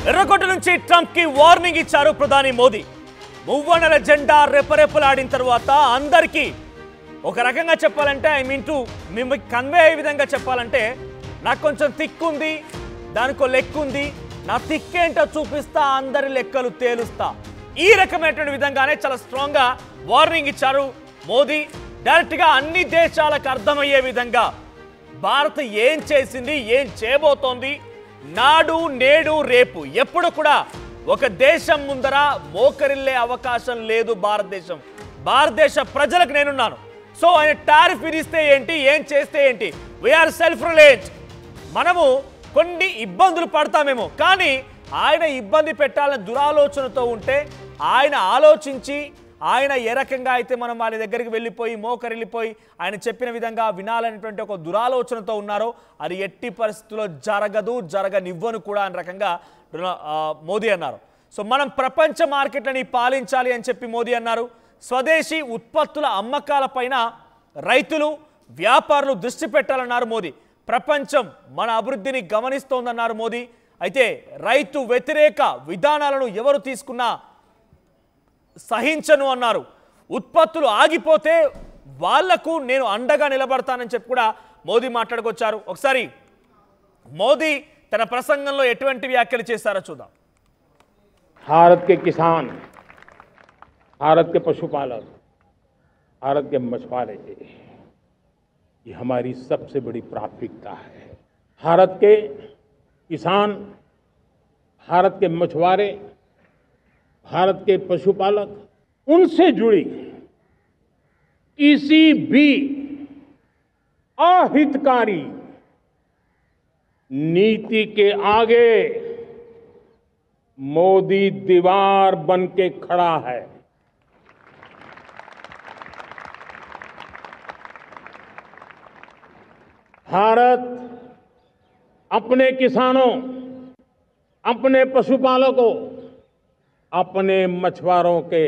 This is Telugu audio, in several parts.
ఎర్రకోట నుంచి ట్రంప్ కి వార్నింగ్ ఇచ్చారు ప్రధాని మోదీ. మువ్వన్నెల జెండా రెపరెపలాడిన తర్వాత అందరికీ ఒక రకంగా చెప్పాలంటే మిమ్మల్ని కన్వే అయ్యే విధంగా చెప్పాలంటే నాకు కొంచెం తిక్కుంది, దానికో లెక్కుంది, నా తిక్కేంటో చూపిస్తా, అందరి లెక్కలు తేలుస్తా, ఈ రకమైనటువంటి విధంగానే చాలా స్ట్రాంగ్గా వార్నింగ్ ఇచ్చారు మోదీ. డైరెక్ట్గా అన్ని దేశాలకు అర్థమయ్యే విధంగా భారత్ ఏం చేసింది, ఏం చేయబోతోంది, నాడు నేడు రేపు ఎప్పుడు కూడా ఒక దేశం ముందర మోకరిల్లే అవకాశం లేదు భారతదేశ ప్రజలకు నేనున్నాను. సో ఆయన టారిఫ్ విధిస్తే ఏంటి, ఏం చేస్తే ఏంటి, వీఆర్ సెల్ఫ్ రిలయన్స్, మనము కొన్ని ఇబ్బందులు పడతామేమో, కానీ ఆయన ఇబ్బంది పెట్టాలని దురాలోచనతో ఉంటే ఆయన ఆలోచించి ఆయన ఏ రకంగా అయితే మనం ఆయన దగ్గరికి వెళ్ళిపోయి మోకరిల్లిపోయి ఆయన చెప్పిన విధంగా వినాలనేటువంటి ఒక దురాలోచనతో ఉన్నారో అది ఎట్టి పరిస్థితుల్లో జరగనివ్వను కూడా అనే రకంగా మోదీ అన్నారు. సో మనం ప్రపంచ మార్కెట్లని పాలించాలి అని చెప్పి మోదీ అన్నారు. స్వదేశీ ఉత్పత్తుల అమ్మకాలపైన రైతులు వ్యాపారులు దృష్టి పెట్టాలన్నారు మోదీ. ప్రపంచం మన అభివృద్ధిని గమనిస్తోందన్నారు మోదీ. అయితే రైతు వ్యతిరేక విధానాలను ఎవరు తీసుకున్నా సహించను అన్నారు. ఉత్పత్తులు ఆగిపోతే వాళ్లకు నేను అండగా నిలబడతానని చెప్పి కూడా మోదీ మాట్లాడుకొచ్చారు. ఒకసారి మోదీ తన ప్రసంగంలో ఎటువంటి వ్యాఖ్యలు చేశారో చూద్దాం. भारत के किसान, भारत के पशुपालक, भारत के मछुआरे, ये हमारी सबसे बड़ी प्राथमिकता है. भारत के किसान, भारत के मछुआरे, भारत के पशुपालक, उनसे जुड़ी किसी भी अहितकारी नीति के आगे मोदी दीवार बन के खड़ा है. भारत अपने किसानों, अपने पशुपालकों, अपने मछुआरों के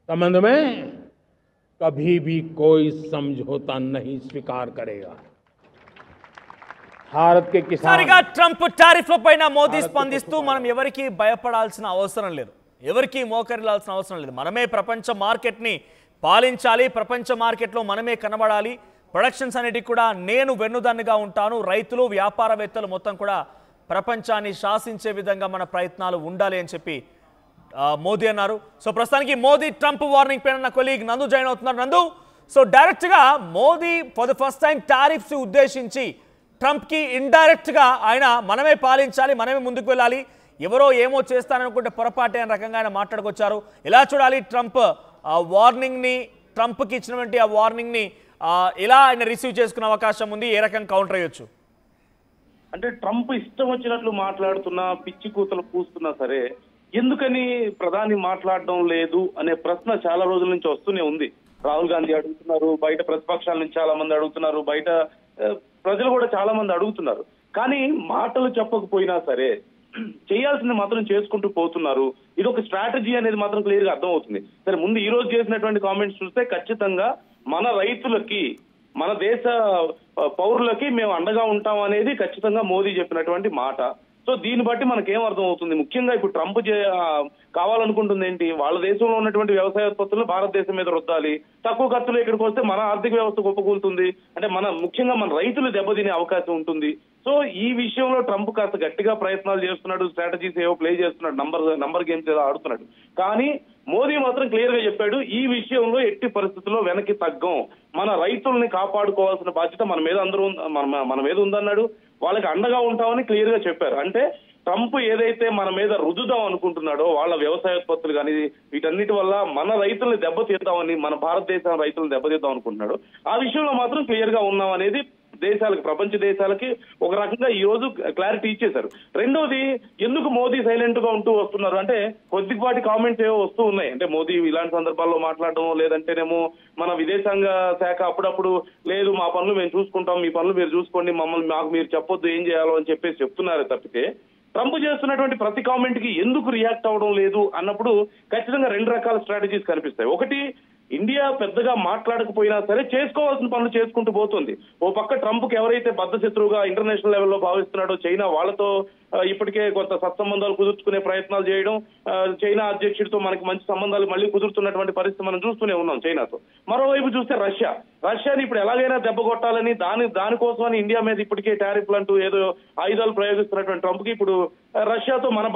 संबंध में कभी भी कोई समझौता नहीं स्वीकार करेगा. भारत के किसान ट्रंप టారిఫ్ల పైన మోదీ స్పందిస్తూ మనం ఎవరికి భయపడాల్సిన అవసరం లేదు, ఎవరికి మోకరిల్లాల్సిన అవసరం లేదు, మనమే ప్రపంచ మార్కెట్ని పాలించాలి, ప్రపంచ మార్కెట్లో మనమే కనబడాలి, ప్రొడక్షన్స్ అన్నిటికీ కూడా నేను వెన్నుదన్నుగా ఉంటాను, రైతులు వ్యాపారవేత్తలు మొత్తం కూడా ప్రపంచాన్ని శాసించే విధంగా మన ప్రయత్నాలు ఉండాలి అని చెప్పి మోదీ అన్నారు. సో ప్రస్తుతానికి మోదీ ట్రంప్ వార్నింగ్ పైన నా కొలీగ్ నందు జాయిన్ అవుతున్నారు. నందు, సో డైరెక్ట్గా Modi for the first time tariffs ఉద్దేశించి ట్రంప్కి ఇండైరెక్ట్గా ఆయన మనమే పాలించాలి, మనమే ముందుకు వెళ్ళాలి, ఎవరో ఏమో చేస్తారనుకుంటే పొరపాటే అనే రకంగా ఆయన మాట్లాడుకొచ్చారు. ఎలా చూడాలి ట్రంప్ వార్నింగ్ని, ట్రంప్కి ఇచ్చినటువంటి ఆ వార్నింగ్ని ఎలా ఆయన రిసీవ్ చేసుకునే అవకాశం ఉంది, ఏ రకంగా కౌంటర్ అయ్యొచ్చు? అంటే ట్రంప్ ఇష్టం వచ్చినట్లు మాట్లాడుతున్నా, పిచ్చి కూతలు పూస్తున్నా సరే ఎందుకని ప్రధాని మాట్లాడడం లేదు అనే ప్రశ్న చాలా రోజుల నుంచి వస్తూనే ఉంది. రాహుల్ గాంధీ అడుగుతున్నారు, బయట ప్రతిపక్షాల నుంచి చాలా మంది అడుగుతున్నారు, బయట ప్రజలు కూడా చాలా మంది అడుగుతున్నారు. కానీ మాటలు చెప్పకపోయినా సరే చేయాల్సింది మాత్రం చేసుకుంటూ పోతున్నారు. ఇది ఒక స్ట్రాటజీ అనేది మాత్రం క్లియర్ గా అర్థమవుతుంది. సరే, ముందు ఈ రోజు చేసినటువంటి కామెంట్స్ చూస్తే ఖచ్చితంగా మన రైతులకి, మన దేశ పౌరులకి మేము అండగా ఉంటాం అనేది ఖచ్చితంగా మోదీ చెప్పినటువంటి మాట. సో దీన్ని బట్టి మనకేం అర్థం అవుతుంది, ముఖ్యంగా ఇప్పుడు ట్రంప్ కావాలనుకుంటుంది ఏంటి, వాళ్ళ దేశంలో ఉన్నటువంటి వ్యవసాయ ఉత్పత్తులను భారతదేశం మీద రుద్దాలి, తక్కువ ఖర్చులో ఇక్కడికి వస్తే మన ఆర్థిక వ్యవస్థ కుప్పకూలుతుంది, అంటే ముఖ్యంగా మన రైతులు దెబ్బతినే అవకాశం ఉంటుంది. సో ఈ విషయంలో ట్రంప్ కాస్త గట్టిగా ప్రయత్నాలు చేస్తున్నాడు, స్ట్రాటజీస్ ఏవో ప్లే చేస్తున్నాడు, నంబర్ గేమ్స్ ఏదో ఆడుతున్నాడు. కానీ మోదీ మాత్రం క్లియర్ గా చెప్పాడు, ఈ విషయంలో ఎట్టి పరిస్థితుల్లో వెనక్కి తగ్గం, మన రైతుల్ని కాపాడుకోవాల్సిన బాధ్యత మన మీద ఉందన్నాడు, వాళ్ళకి అండగా ఉంటామని క్లియర్ గా చెప్పారు. అంటే ట్రంప్ ఏదైతే మన మీద రుద్దుదాం అనుకుంటున్నాడో వాళ్ళ వ్యవసాయ ఉత్పత్తులు కానీ వీటన్నిటి వల్ల మన రైతుల్ని దెబ్బతీద్దామని, మన భారతదేశం రైతులను దెబ్బతీద్దాం అనుకుంటున్నాడు, ఆ విషయంలో మాత్రం క్లియర్ గా ఉన్నాం అనేది దేశాలకు, ప్రపంచ దేశాలకి ఒక రకంగా ఈ రోజు క్లారిటీ ఇచ్చేశారు. రెండోది, ఎందుకు మోదీ సైలెంట్ గా ఉంటూ వస్తున్నారు అంటే కొద్దిపాటి కామెంట్స్ ఏవో వస్తూ ఉన్నాయి. అంటే మోదీ ఇలాంటి సందర్భాల్లో మాట్లాడడం, లేదంటేనేమో మన విదేశాంగ శాఖ అప్పుడప్పుడు లేదు మా పనులు మేము చూసుకుంటాం, మీ పనులు మీరు చూసుకోండి, మాకు మీరు చెప్పొద్దు ఏం చేయాలో అని చెప్పేసి చెప్తున్నారు తప్పితే ట్రంప్ చేస్తున్నటువంటి ప్రతి కామెంట్ కి ఎందుకు రియాక్ట్ అవ్వడం లేదు అన్నప్పుడు ఖచ్చితంగా రెండు రకాల స్ట్రాటజీస్ కనిపిస్తాయి. ఒకటి, ఇండియా పెద్దగా మాట్లాడకపోయినా సరే చేసుకోవాల్సిన పనులు చేసుకుంటూ పోతుంది. ఓ పక్క ట్రంప్ కి ఎవరైతే బద్ధ శత్రువుగా ఇంటర్నేషనల్ లెవెల్లో భావిస్తున్నాడో చైనా, వాళ్ళతో ఇప్పటికే కొంత సత్సంబంధాలు కుదుర్చుకునే ప్రయత్నాలు చేయడం, చైనా అధ్యక్షుడితో మనకి మంచి సంబంధాలు మళ్ళీ కుదురుతున్నటువంటి పరిస్థితి మనం చూస్తూనే ఉన్నాం చైనాతో. మరోవైపు చూస్తే రష్యాని ఇప్పుడు ఎలాగైనా దెబ్బ కొట్టాలని దానికోసమని ఇండియా మీద ఇప్పటికే టారిఫ్లు అంటూ ఏదో ఆయుధాలు ప్రయోగిస్తున్నటువంటి ట్రంప్ కి ఇప్పుడు రష్యాతో మన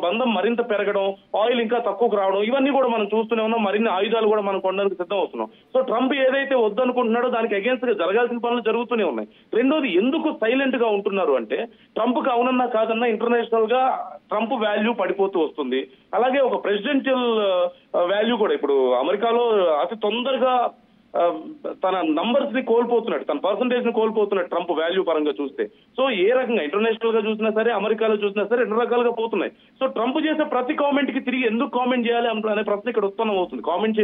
బంధం మరింత పెరగడం, ఆయిల్ ఇంకా తక్కువకు రావడం, ఇవన్నీ కూడా మనం చూస్తూనే ఉన్నాం. మరిన్ని ఆయుధాలు కూడా మనం కొనడానికి సిద్ధం అవుతున్నాం. సో ట్రంప్ ఏదైతే వద్దనుకుంటున్నాడో దానికి అగేన్స్ట్ గా జరగాల్సిన పనులు జరుగుతూనే ఉన్నాయి. రెండోది, ఎందుకు సైలెంట్ గా ఉంటున్నారు అంటే ట్రంప్ కి అవునన్నా కాదన్నా ఇంటర్నేషనల్ గా ట్రంప్ వాల్యూ పడిపోతూ వస్తుంది. అలాగే ఒక ప్రెసిడెన్షియల్ వాల్యూ కూడా ఇప్పుడు అమెరికాలో అతి తొందరగా తన నంబర్స్ ని కోల్పోతున్నాడు, తన పర్సంటేజ్ ని కోల్పోతున్నాడు ట్రంప్ వాల్యూ పరంగా చూస్తే. సో ఏ రకంగా ఇంటర్నేషనల్ గా చూసినా సరే, అమెరికాలో చూసినా సరే రెండు రకాలుగా పోతున్నాయి. సో ట్రంప్ చేసే ప్రతి కామెంట్ కి తిరిగి ఎందుకు కామెంట్ చేయాలి అనే ప్రశ్న ఇక్కడ ఉత్పన్నం అవుతుంది. కామెంట్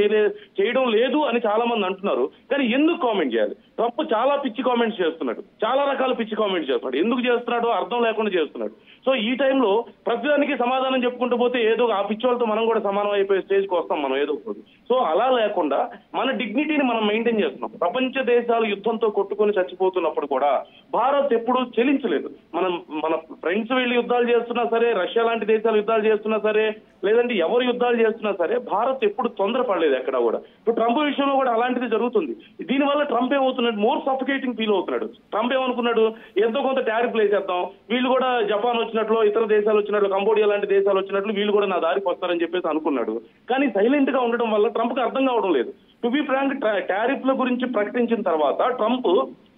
చేయడం లేదు అని చాలా మంది అంటున్నారు, కానీ ఎందుకు కామెంట్ చేయాలి? ట్రంప్ చాలా పిచ్చి కామెంట్స్ చేస్తున్నాడు, చాలా రకాల పిచ్చి కామెంట్స్ చేస్తున్నాడు. ఎందుకు చేస్తున్నాడో అర్థం లేకుండా చేస్తున్నాడు. సో ఈ టైంలో ప్రతిదానికి సమాధానం చెప్పుకుంటూ పోతే ఏదో ఆ పిచ్చి వాళ్ళతో మనం కూడా సమానం అయిపోయే స్టేజ్కి వస్తాం మనం ఏదో ఒకటి. సో అలా లేకుండా మన డిగ్నిటీని మనం మెయింటైన్ చేస్తున్నాం. ప్రపంచ దేశాలు యుద్ధంతో కొట్టుకొని చచ్చిపోతున్నప్పుడు కూడా భారత్ ఎప్పుడూ చెలించలేదు. మన ఫ్రెండ్స్ వీళ్ళు యుద్ధాలు చేస్తున్నా సరే, రష్యా లాంటి దేశాలు యుద్ధాలు చేస్తున్నా సరే, లేదంటే ఎవరు యుద్ధాలు చేస్తున్నా సరే భారత్ ఎప్పుడు తొందరపడలేదు ఎక్కడ కూడా. ఇప్పుడు ట్రంప్ విషయంలో కూడా అలాంటిది జరుగుతుంది. దీనివల్ల ట్రంప్ ఏమవుతున్నాడు, మోర్ సఫికేటింగ్ ఫీల్ అవుతున్నాడు. ట్రంప్ ఏమనుకున్నాడు, ఎంతో కొంత టారిఫ్లు వేసేద్దాం, వీళ్ళు కూడా జపాన్ వచ్చినట్లు, ఇతర దేశాలు వచ్చినట్లు, కంబోడియా లాంటి దేశాలు వచ్చినట్లు వీళ్ళు కూడా నా దారికి వస్తారని చెప్పేసి అనుకున్నాడు. కానీ సైలెంట్ గా ఉండడం వల్ల ట్రంప్ కి అర్థం కావడం లేదు. టు బి ఫ్రాంక్, టారిఫ్ల గురించి ప్రకటించిన తర్వాత ట్రంప్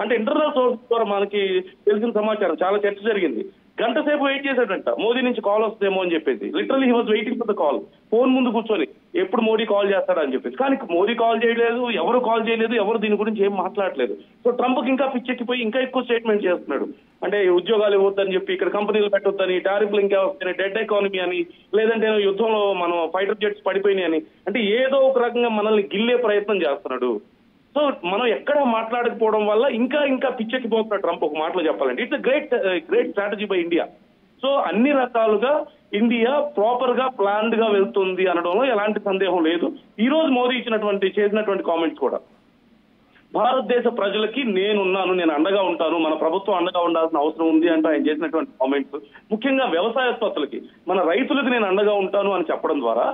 అంటే ఇంటర్నల్ సోర్స్ ద్వారా మనకి తెలిసిన సమాచారం చాలా చర్చ జరిగింది. గంట సేపు వెయిట్ చేశాడంట మోదీ నుంచి కాల్ వస్తుందేమో అని చెప్పేసి. Literally he was waiting for the call. Phone ముందు కూర్చొని ఎప్పుడు మోడీ కాల్ చేస్తాడని చెప్పేసి. కానీ మోదీ కాల్ చేయలేదు, ఎవరు కాల్ చేయలేదు, ఎవరు దీని గురించి ఏం మాట్లాడలేదు. సో ట్రంప్కి ఇంకా పిచ్చెక్కిపోయి ఇంకా ఎక్కువ స్టేట్మెంట్ చేస్తున్నాడు. అంటే ఉద్యోగాలు ఇవ్వద్దని చెప్పి, ఇక్కడ కంపెనీలు పెట్టొద్దని, టారిఫ్లు ఇంకా వస్తాయి, డెడ్ ఎకానమీ అని, లేదంటే యుద్ధంలో మనం ఫైటర్ జెట్స్ పడిపోయినాయి అని, అంటే ఏదో ఒక రకంగా మనల్ని గిల్లే ప్రయత్నం చేస్తున్నాడు. సో మనం ఎక్కడ మాట్లాడకపోవడం వల్ల ఇంకా ఇంకా పిచ్చెక్కిపోతున్నాడు ట్రంప్. ఒక మాటలో చెప్పాలంటే it's great strategy by India. So అన్ని రకాలుగా ఇండియా ప్రాపర్ గా ప్లాన్డ్ గా వెళ్తుంది అనడంలో ఎలాంటి సందేహం లేదు. ఈ రోజు మోదీ చేసినటువంటి కామెంట్స్ కూడా భారతదేశ ప్రజలకి నేనున్నాను, నేను అండగా ఉంటాను, మన ప్రభుత్వం అండగా ఉండాల్సిన అవసరం ఉంది అంటూ ఆయన చేసినటువంటి కామెంట్స్, ముఖ్యంగా వ్యవసాయోత్పత్తులకి, మన రైతులకు నేను అండగా ఉంటాను అని చెప్పడం ద్వారా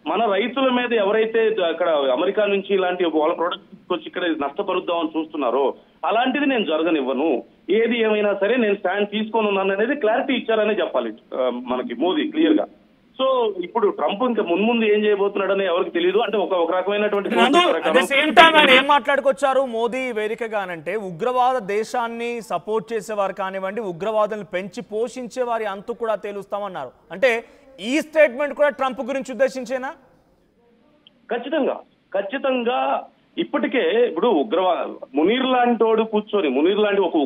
మన రైతుల మీద ఎవరైతే అక్కడ అమెరికా నుంచి ఇలాంటి వాళ్ళ ప్రొడక్ట్స్ తీసుకొచ్చి ఇక్కడ నష్టపరుద్దామని చూస్తున్నారో అలాంటిది నేను జరగనివ్వను, ఏది ఏమైనా సరే నేను స్టాండ్ తీసుకొని ఉన్నాను అనేది క్లారిటీ ఇచ్చారనే చెప్పాలి మనకి మోదీ క్లియర్ గా. సో ఇప్పుడు ట్రంప్ ఇంకా మున్ముందు ఏం చేయబోతున్నాడని ఎవరికి తెలియదు. అంటే ఒక రకమైనటువంటి ఏం మాట్లాడుకొచ్చారు మోదీ వేదికగానంటే, ఉగ్రవాద దేశాన్ని సపోర్ట్ చేసేవారు కానివ్వండి, ఉగ్రవాదులను పెంచి పోషించే వారి అంతు కూడా తేలుస్తామన్నారు. అంటే ఈ స్టేట్మెంట్ కూడా ట్రంప్ గురించి ఉద్దేశించేనా? ఖచ్చితంగా ఇప్పటికే ఇప్పుడు మునీర్ లాంటి కూర్చొని, మునీర్ లాంటి ఒక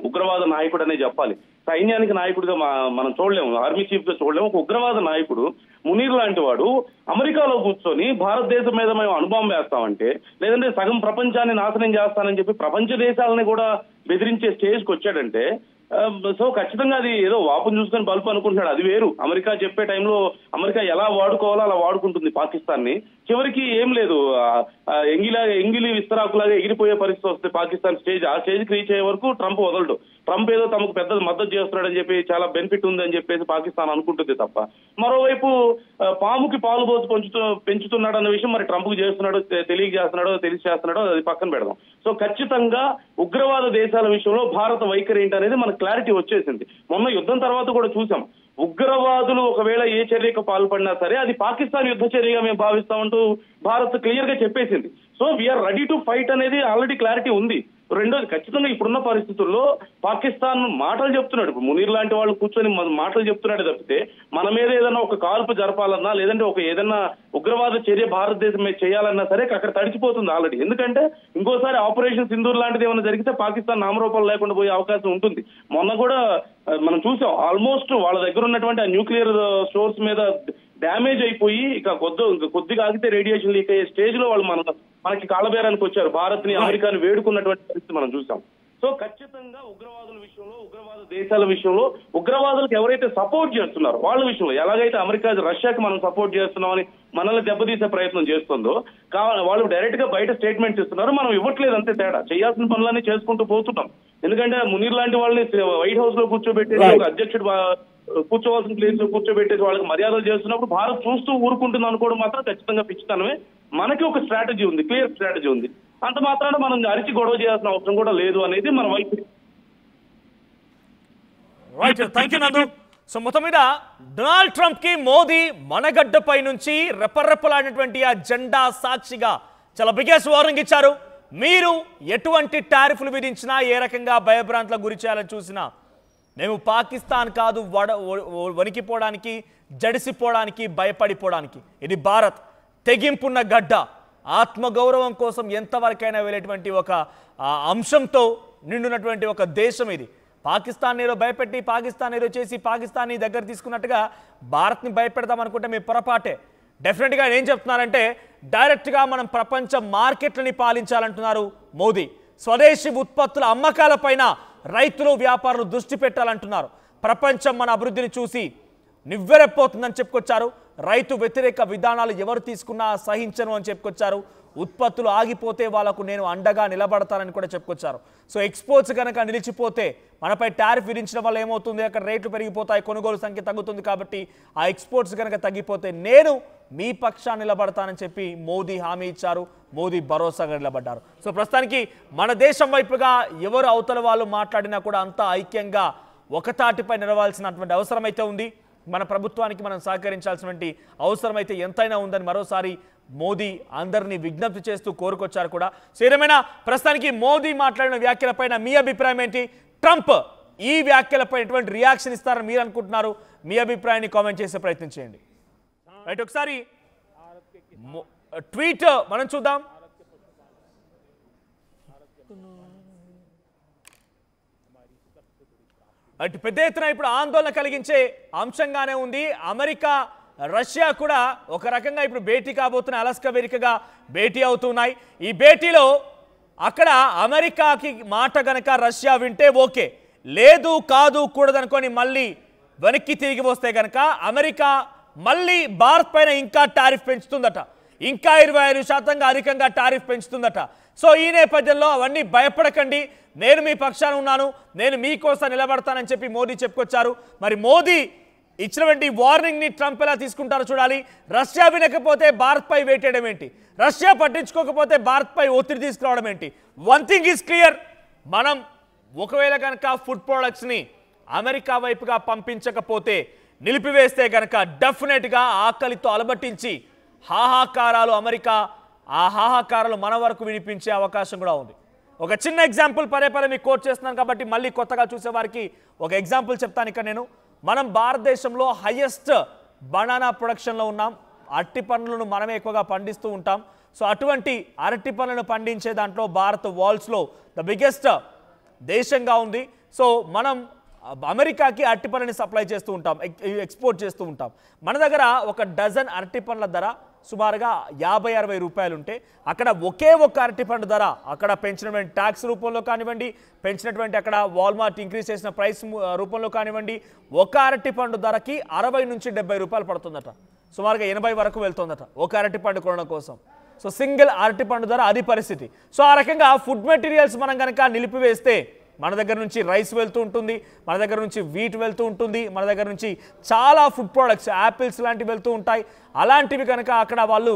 ఉగ్రవాద నాయకుడు అనే చెప్పాలి, సైన్యానికి నాయకుడిగా మనం చూడలేము, ఆర్మీ చీఫ్ గా చూడలేము. ఒక ఉగ్రవాద నాయకుడు మునీర్ లాంటి వాడు అమెరికాలో కూర్చొని భారతదేశం మీద మేము అణుబాంబు వేస్తామంటే, లేదంటే సగం ప్రపంచాన్ని నాశనం చేస్తానని చెప్పి ప్రపంచ దేశాలని కూడా బెదిరించే స్టేజ్కి వచ్చాడంటే, సో ఖచ్చితంగా అది ఏదో వాపును చూసుకొని బల్బు అనుకుంటున్నాడు. అది వేరు. అమెరికా చెప్పే టైంలో అమెరికా ఎలా వాడుకోవాలో అలా వాడుకుంటుంది పాకిస్తాన్ ని. చివరికి ఏం లేదు, ఎంగిలి విస్తరాకులాగా ఎగిరిపోయే పరిస్థితి వస్తే పాకిస్తాన్ ఆ స్టేజ్కి రీచ్ అయ్యే వరకు ట్రంప్ వదలడు. ట్రంప్ ఏదో తమకు పెద్ద మద్దతు చేస్తున్నాడని చెప్పి, చాలా బెనిఫిట్ ఉందని చెప్పేసి పాకిస్తాన్ అనుకుంటుంది తప్ప, మరోవైపు పాముకి పాలు పోసి పెంచుతున్నాడు అన్న విషయం మరి ట్రంప్ కు చేస్తున్నాడో తెలిసి చేస్తున్నాడో అది పక్కన పెడదాం. సో ఖచ్చితంగా ఉగ్రవాద దేశాల విషయంలో భారత వైఖరి ఏంటనేది మనకు క్లారిటీ వచ్చేసింది. మొన్న యుద్ధం తర్వాత కూడా చూసాం, ఉగ్రవాదులు ఒకవేళ ఏ చర్యకు పాల్పడినా సరే అది పాకిస్తాన్ యుద్ధ చర్యగా మేము భావిస్తామంటూ భారత్ క్లియర్ గా చెప్పేసింది. So we are ready to fight అనేది ఆల్రెడీ క్లారిటీ ఉంది. రెండోది, ఖచ్చితంగా ఇప్పుడున్న పరిస్థితుల్లో పాకిస్తాన్ మాటలు చెప్తున్నాడు. ఇప్పుడు మునీర్ లాంటి వాళ్ళు కూర్చొని మాటలు చెప్తున్నాడు తప్పితే మన మీద ఏదైనా ఒక కాల్పు జరపాలన్నా, లేదంటే ఒక ఏదైనా ఉగ్రవాద చర్య భారతదేశం మీద చేయాలన్నా సరే అక్కడ తడిచిపోతుంది ఆల్రెడీ. ఎందుకంటే ఇంకోసారి ఆపరేషన్ సింధూర్ లాంటిది ఏమైనా జరిగితే పాకిస్తాన్ నామరూపాలు లేకుండా పోయే అవకాశం ఉంటుంది. మొన్న కూడా మనం చూసాం, ఆల్మోస్ట్ వాళ్ళ దగ్గర ఉన్నటువంటి ఆ న్యూక్లియర్ స్టోర్స్ మీద డ్యామేజ్ అయిపోయి ఇక కొద్దిగా ఆగితే రేడియేషన్ లీక్ అయ్యే స్టేజ్ లో వాళ్ళు మనకి కాళ్ళబేరానికి వచ్చారు. భారత్ ని, అమెరికాని వేడుకున్నటువంటి పరిస్థితి మనం చూసాం. సో ఖచ్చితంగా ఉగ్రవాదుల విషయంలో, ఉగ్రవాద దేశాల విషయంలో, ఉగ్రవాదులకు ఎవరైతే సపోర్ట్ చేస్తున్నారో వాళ్ళ విషయంలో, ఎలాగైతే అమెరికా రష్యాకి మనం సపోర్ట్ చేస్తున్నామని మనల్ని దెబ్బతీసే ప్రయత్నం చేస్తుందో, వాళ్ళు డైరెక్ట్ గా బయట స్టేట్మెంట్స్ ఇస్తున్నారు, మనం ఇవ్వట్లేదు అంతే తేడా. చేయాల్సిన పనులన్నీ చేసుకుంటూ పోతున్నాం. ఎందుకంటే మునీర్ లాంటి వాళ్ళని వైట్ హౌస్ లో కూర్చోబెట్టి ఒక అధ్యక్షుడు కూర్చోవాల్సిన ప్లేస్ లో కూర్చోబెట్టేసి వాళ్ళకి మర్యాదలు చేస్తున్నప్పుడు భారత్ చూస్తూ ఊరుకుంటుంది అనుకోవడం మాత్రం ఖచ్చితంగా పిచ్చితనమే. మనకి ఒక స్ట్రాటజీ ఉంది, క్లియర్ స్ట్రాటజీ ఉంది. అంత మాత్రాన మనం అరిచి గొడవ చేయాల్సిన అవసరం కూడా లేదు అనేది మన వైఖరి. రైట్, థ్యాంక్ యూ నందు. సో మొత్తం మీద డొనాల్డ్ ట్రంప్ కి మోదీ మనగడ్డపై నుంచి రెపరెపలాడినటువంటి ఆ జెండా సాక్షిగా చాలా బిగ్గెస్ట్ వార్నింగ్ ఇచ్చారు. మీరు ఎటువంటి టారిఫ్లు విధించినా, ఏ రకంగా భయభ్రాంతులకు గురి చేయాలని చూసినా మేము పాకిస్తాన్ కాదు వణికిపోవడానికి, జడిసిపోవడానికి, భయపడిపోవడానికి. ఇది భారత్ తెగింపున్న గడ్డ. ఆత్మగౌరవం కోసం ఎంతవరకైనా వెళ్ళేటువంటి ఒక అంశంతో నిండున్నటువంటి ఒక దేశం ఇది. పాకిస్తాన్ ఏదో భయపెట్టి, పాకిస్తాన్ ఏదో చేసి, పాకిస్తాన్ని దగ్గర తీసుకున్నట్టుగా భారత్ని భయపెడదాం అనుకుంటే మీ పొరపాటే. డెఫినెట్గా ఏం చెప్తున్నారంటే డైరెక్ట్గా మనం ప్రపంచ మార్కెట్లని పాలించాలంటున్నారు మోదీ. స్వదేశీ ఉత్పత్తుల అమ్మకాలపైన రైతులు, వ్యాపారులు దృష్టి పెట్టాలంటున్నారు. ప్రపంచం మన అభివృద్ధిని చూసి నివ్వెరపోతుందని చెప్పుకొచ్చారు. రైతు వ్యతిరేక విధానాలు ఎవరు తీసుకున్నా సహించను అని చెప్పుకొచ్చారు. ఉత్పత్తులు ఆగిపోతే వాళ్ళకు నేను అండగా నిలబడతానని కూడా చెప్పుకొచ్చారు. సో ఎక్స్పోర్ట్స్ కనుక నిలిచిపోతే మనపై టారిఫ్ విధించడం వల్ల ఏమవుతుంది, అక్కడ రేట్లు పెరిగిపోతాయి, కొనుగోలు సంఖ్య తగ్గుతుంది. కాబట్టి ఆ ఎక్స్పోర్ట్స్ కనుక తగ్గిపోతే నేను మీ పక్షాన్ని నిలబడతానని చెప్పి మోదీ హామీ ఇచ్చారు. మోదీ భరోసాగా నిలబడ్డారు. సో ప్రస్తుతానికి మన దేశం వైపుగా ఎవరు అవతల వాళ్ళు మాట్లాడినా కూడా అంతా ఐక్యంగా ఒకతాటిపై నిలవాల్సినటువంటి అవసరం అయితే ఉంది. మన ప్రభుత్వానికి మనం సహకరించాల్సినటువంటి అవసరం అయితే ఎంతైనా ఉందని మరోసారి మోదీ అందరినీ విజ్ఞప్తి చేస్తూ కోరుకొచ్చారు కూడా. సో ఏమైనా ప్రస్తుతానికి మోదీ మాట్లాడిన వ్యాఖ్యలపైన మీ అభిప్రాయం ఏంటి? ట్రంప్ ఈ వ్యాఖ్యలపై ఎటువంటి రియాక్షన్ ఇస్తారని మీరు అనుకుంటున్నారు? మీ అభిప్రాయాన్ని కామెంట్ చేసే ప్రయత్నం చేయండి. రైట్, ఒకసారి ట్వీట్ మనం చూద్దాం. అటు పెద్ద ఎత్తున ఇప్పుడు ఆందోళన కలిగించే అంశంగానే ఉంది. అమెరికా, రష్యా కూడా ఒక రకంగా ఇప్పుడు భేటీ కాబోతున్న అలస్కా వేదికగా భేటీ అవుతున్నాయి. ఈ భేటీలో అక్కడ అమెరికాకి మాట గనక రష్యా వింటే ఓకే, లేదు కాదు కూడదనుకొని మళ్ళీ వెనక్కి తిరిగి వస్తే గనక అమెరికా మళ్ళీ భారత్ పైన ఇంకా టారిఫ్ పెంచుతుందట, ఇంకా 25% అధికంగా టారిఫ్ పెంచుతుందట. సో ఈ నేపథ్యంలో అవన్నీ భయపడకండి, నేను మీ పక్షాన ఉన్నాను, నేను మీకోసం నిలబడతానని చెప్పి మోదీ చెప్పుకొచ్చారు. మరి మోదీ ఇచ్చినటువంటి వార్నింగ్ని ట్రంప్ ఎలా తీసుకుంటారో చూడాలి. రష్యా వినకపోతే భారత్పై వేటేయడం ఏంటి, రష్యా పట్టించుకోకపోతే భారత్పై ఒత్తిడి తీసుకురావడం ఏంటి? వన్ థింగ్ ఈజ్ క్లియర్, మనం ఒకవేళ కనుక ఫుడ్ ప్రొడక్ట్స్ని అమెరికా వైపుగా పంపించకపోతే, నిలిపివేస్తే కనుక డెఫినెట్గా ఆకలితో అలబట్టించి హాహాకారాలు అమెరికా, ఆ హాహాకారాలు మన వరకు వినిపించే అవకాశం కూడా ఉంది. ఒక చిన్న ఎగ్జాంపుల్ పదే మీకు కోట్ చేస్తున్నాను కాబట్టి మళ్ళీ కొత్తగా చూసేవారికి ఒక ఎగ్జాంపుల్ చెప్తాను. ఇక్కడ నేను మనం భారతదేశంలో హైయెస్ట్ బనానా ప్రొడక్షన్లో ఉన్నాం. అరటి పండ్లను మనమే ఎక్కువగా పండిస్తూ ఉంటాం. సో అటువంటి అరటి పండ్లను పండించే దాంట్లో భారత్ వరల్డ్స్లో ద బిగ్గెస్ట్ దేశంగా ఉంది. సో మనం అమెరికాకి అరటి పండ్లని సప్లై చేస్తూ ఉంటాం, ఎక్స్పోర్ట్ చేస్తూ ఉంటాం. మన దగ్గర ఒక డజన్ అరటి పండ్ల ధర సుమారుగా 50-60 రూపాయలు ఉంటే అక్కడ ఒకే ఒక్క అరటి పండు ధర అక్కడ పెంచినటువంటి ట్యాక్స్ రూపంలో కానివ్వండి, పెంచినటువంటి అక్కడ వాల్మార్ట్ ఇంక్రీజ్ చేసిన ప్రైస్ రూపంలో కానివ్వండి, ఒక అరటి పండు ధరకి 60 నుంచి 70 రూపాయలు పడుతుందట, సుమారుగా 80 వరకు వెళ్తుందట ఒక అరటి పండు కొనడం కోసం. సో సింగిల్ అరటి పండు ధర అది పరిస్థితి. సో ఆ రకంగా ఫుడ్ మెటీరియల్స్ మనం కనుక నిలిపివేస్తే మన దగ్గర నుంచి రైస్ వెళ్తూ ఉంటుంది, మన దగ్గర నుంచి వీట్ వెళ్తూ ఉంటుంది, మన దగ్గర నుంచి చాలా ఫుడ్ ప్రోడక్ట్స్ యాపిల్స్ లాంటివి వెళ్తూ ఉంటాయి. అలాంటివి కనుక అక్కడ వాళ్ళు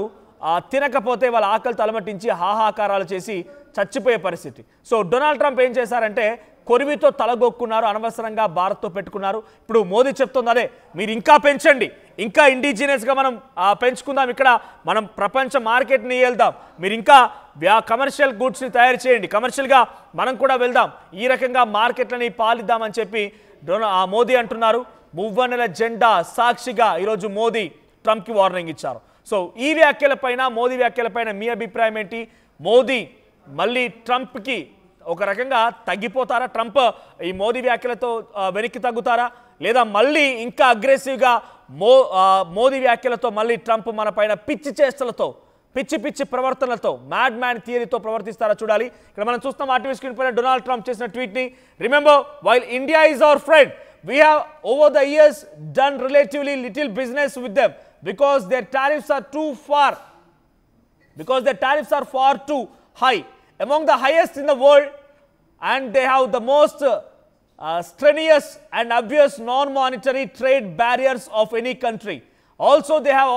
తినకపోతే వాళ్ళ ఆకలి తలమట్టించి హాహాకారాలు చేసి చచ్చిపోయే పరిస్థితి. సో డొనాల్డ్ ట్రంప్ ఏం చేశారంటే కొరివితో తలగొక్కున్నారు, అనవసరంగా భారత్తో పెట్టుకున్నారు. ఇప్పుడు మోదీ చెప్తుంది అదే, మీరు ఇంకా పెంచండి, ఇంకా ఇండిజినియస్గా మనం పెంచుకుందాం, ఇక్కడ మనం ప్రపంచ మార్కెట్ని వెళ్దాం, మీరు ఇంకా కమర్షియల్ గూడ్స్ని తయారు చేయండి, కమర్షియల్గా మనం కూడా వెళ్దాం, ఈ రకంగా మార్కెట్లని పాలిద్దామని చెప్పి మోదీ అంటున్నారు. మువ్వన్నెల జెండా సాక్షిగా ఈరోజు మోదీ ట్రంప్కి వార్నింగ్ ఇచ్చారు. సో ఈ వ్యాఖ్యలపైన, మోదీ వ్యాఖ్యలపైన మీ అభిప్రాయం ఏంటి? మోదీ మళ్ళీ ట్రంప్కి ఒక రకంగా తగ్గిపోతారా? ట్రంప్ ఈ మోదీ వ్యాఖ్యలతో వెనక్కి తగ్గుతారా, లేదా మళ్ళీ ఇంకా అగ్రెసివ్గా మోదీ వ్యాఖ్యలతో మళ్ళీ ట్రంప్ మన పైన పిచ్చి చేష్టలతో, పిచ్చి ప్రవర్తనలతో, మ్యాడ్ మ్యాన్ థియరీతో ప్రవర్తిస్తారా చూడాలి. ఇక్కడ మనం చూస్తున్నాం ఆర్టీవీ స్క్రీన్ పైన డొనాల్డ్ ట్రంప్ చేసిన ట్వీట్ని. Remember, while India is our friend, we have over the years done relatively little business with them because their tariffs are too far too high, among the highest in the world, and they have the most strenuous and obvious non-monetary trade barriers of any country. Also, they have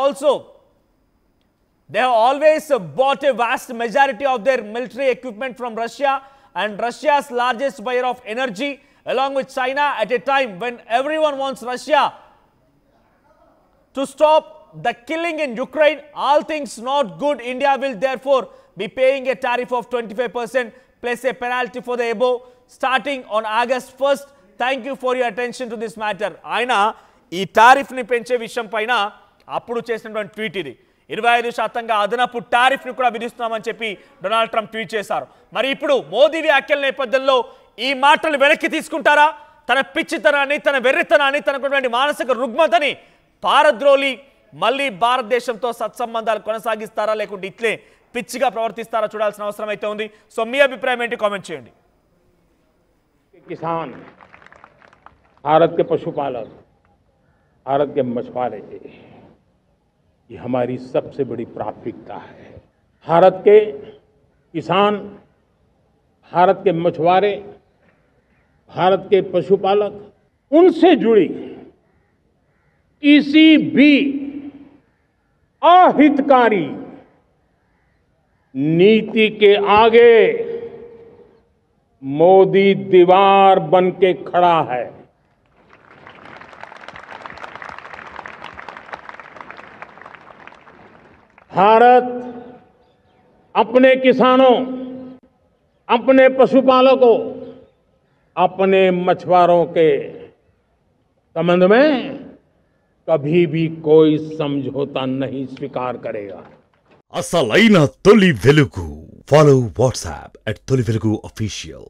always bought a vast majority of their military equipment from Russia, and Russia's largest buyer of energy, along with China, at a time when everyone wants Russia to stop the killing in Ukraine. All things not good. India will therefore be paying a tariff of 25% plus a penalty for the above starting on August 1st. Thank you for your attention to this matter. ఆయన ఈ టారిఫ్ ని పెంచే విషయం పైన అప్పుడు చేసినటువంటి ట్వీట్ ఇది. 25% అదనపు టారిఫ్ ని కూడా విధిస్తున్నామని చెప్పి డొనాల్డ్ ట్రంప్ ట్వీట్ చేశారు. మరి ఇప్పుడు మోదీ వ్యాఖ్యల నేపథ్యంలో ఈ మాటలు వెనక్కి తీసుకుంటారా? తన పిచ్చితనాన్ని, తన వెర్రితనాన్ని, తనకున్నటువంటి మానసిక రుగ్మతని పారద్రోలి మళ్ళీ భారతదేశంతో సత్సంబంధాలు కొనసాగిస్తారా, లేకుంటే ఇట్లే పిచ్చిగా ప్రవర్తిస్తారా చూడాల్సిన అవసరం అయితే ఉంది. సో మీ అభిప్రాయం ఏంటి? కామెంట్ చేయండి. किसान, भारत के पशुपालक, भारत के मछुआरे, ये हमारी सबसे बड़ी प्राथमिकता है. भारत के किसान, भारत के मछुआरे, भारत के पशुपालक, उनसे जुड़ी किसी भी अहितकारी नीति के आगे मोदी दीवार बन के खड़ा है. भारत अपने किसानों, अपने पशुपालकों, अपने मछुआरों के संबंध में कभी भी कोई समझौता नहीं स्वीकार करेगा. అసలైన తొలి వెలుగు. ఫాలో వాట్సాప్ @తొలి వెలుగు official.